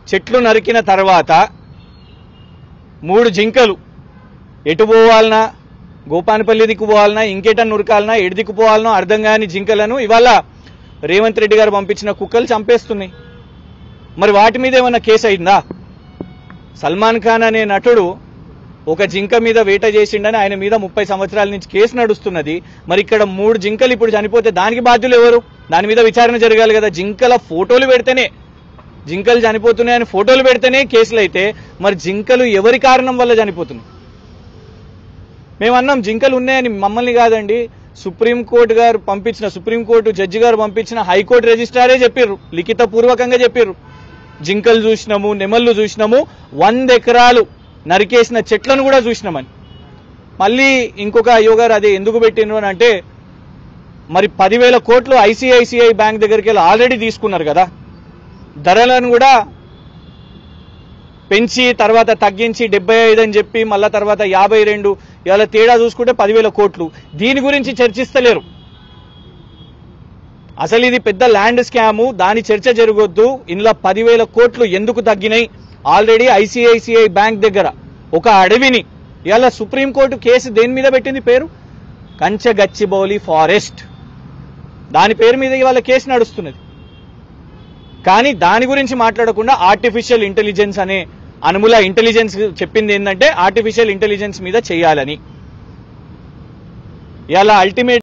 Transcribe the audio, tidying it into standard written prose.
చెట్లు నరికిన తర్వాత 3 జింకలు ఎటు పోవాలనా, గోపానపల్లి దిక్కు పోవాలనా, ఇంకేటన్నా ఉరకాలనా, ఎటు దిక్కు పోవాలనో అర్థం కాని జింకలను ఇవాళ రేవంత్ రెడ్డి గారు పంపించిన కుక్కలు చంపేస్తున్నాయి. మరి వాటి మీద ఏమన్నా కేసు అయిందా? సల్మాన్ ఖాన్ అనే నటుడు ఒక జింక మీద వేట చేసిండని ఆయన మీద 30 సంవత్సరాల నుంచి కేసు నడుస్తున్నది. మరి ఇక్కడ 3 జింకలు ఇప్పుడు చనిపోతే దానికి బాధ్యులు ఎవరు? దాని మీద విచారణ జరగాలి కదా. జింకల ఫోటోలు పెడితేనే, జింకలు చనిపోతున్నాయని ఫోటోలు పెడితేనే కేసులు అయితే మరి జింకలు ఎవరి కారణం వల్ల చనిపోతున్నాయి? మేమన్నాం జింకలు ఉన్నాయని, మమ్మల్ని కాదండి, సుప్రీంకోర్టు గారు పంపించిన, సుప్రీంకోర్టు జడ్జి గారు పంపించిన హైకోర్టు రిజిస్ట్రారే చెప్పారు, లిఖిత పూర్వకంగా చెప్పారు. జింకలు చూసినాము, నెమళ్ళు చూసినాము, 100 ఎకరాలు నరికేసిన చెట్లను కూడా చూసినామని. మళ్ళీ ఇంకొక అయ్యో గారు అదే ఎందుకు పెట్టినరు అని అంటే, మరి 10,000 కోట్లు ఐసిఐసిఐ బ్యాంక్ దగ్గరికి వెళ్ళి ఆల్రెడీ తీసుకున్నారు కదా, ధరలను కూడా పెంచి తర్వాత తగ్గించి 75 అని చెప్పి మళ్ళా తర్వాత 52, ఇవాళ తేడా చూసుకుంటే 10,000 కోట్లు. దీని గురించి చర్చిస్తలేరు. అసలు ఇది పెద్ద ల్యాండ్ స్కాము, దాని చర్చ జరగొద్దు. ఇందులో 10,000 కోట్లు ఎందుకు తగ్గినాయి? ఆల్రెడీ ఐసిఐసిఐ బ్యాంక్ దగ్గర ఒక అడవిని ఇవాళ సుప్రీంకోర్టు కేసు దేని మీద పెట్టింది? పేరు కంచగచ్చిబౌలి ఫారెస్ట్, దాని పేరు మీద ఇవాళ కేసు నడుస్తున్నది. కానీ దాని గురించి మాట్లాడకుండా ఆర్టిఫిషియల్ ఇంటెలిజెన్స్ అనే అనుముల ఇంటెలిజెన్స్ చెప్పింది ఏంటంటే ఆర్టిఫిషియల్ ఇంటెలిజెన్స్ మీద చేయాలని. ఇవాళ అల్టిమేట్